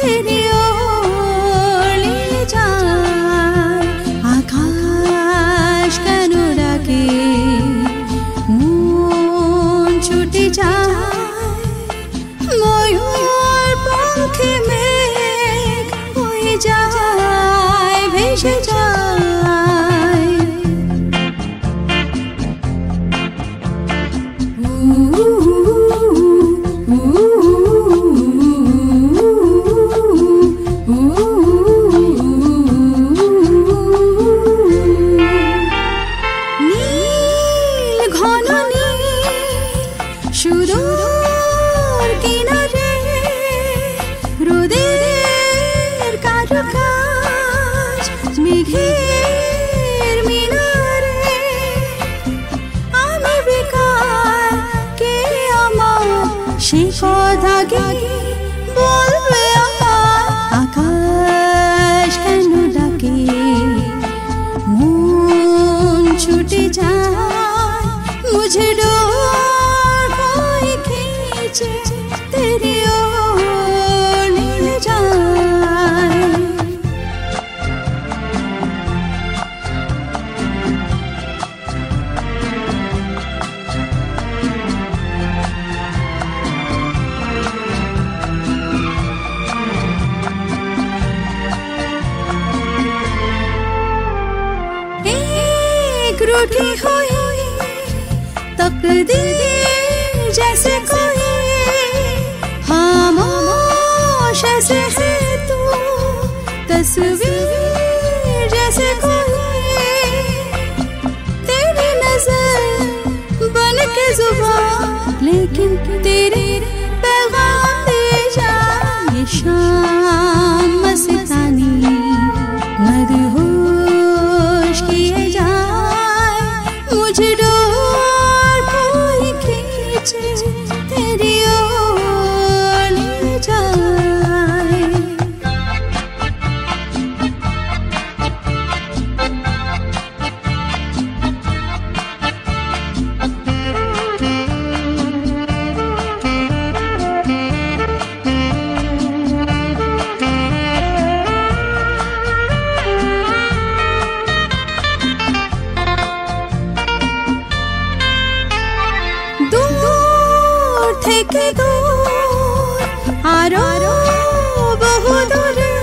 तेरी ओर ले जाए। आकाश কেন ডাকে মন ছুটে যায়, ময়ূর পাখি মেঘ হয়ে যায়, ভেসে যায়। সুদূর কিনারে রোদের কারুকাজ, মেঘের মিনারে আমি বেকার, কে আমার সে কথা কে বলবে আমার। আকাশ কেন ডাকে মন ছুটে যায়, মুঝে तेरी ओर ले जाए। एक रूठी हुई तकदीर जैसे कोई खामोश ऐसे है तू, तस्वीर जैसे कोई तेरी नजर बन के जुबान, लेकिन तेरे पैगाम दे जा। ये शाम मस्तानी मदहोश किए जाए, मुझे डोर कोई खींचे तेरी ओर ले जाए। दूर থেকে দূর আরো বহু দূরে,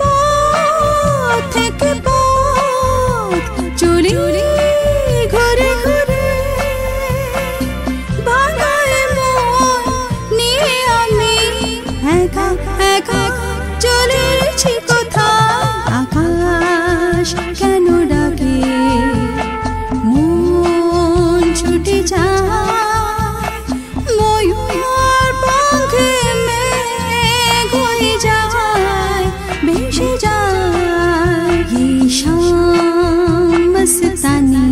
পথ থেকে পথ চলি ঘুরে ঘুরে, ভাঙায় মন নিয়ে আমি একা একা চলেছি কোথায়। আকাশ কেন ডাকে মন ছুটে যায়, ময়ূর পাখি মেঘ হয়ে যায়, ভেসে যায়। ये शाम मस्तानी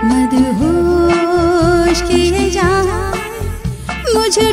मदहोश किए जाए, मुझे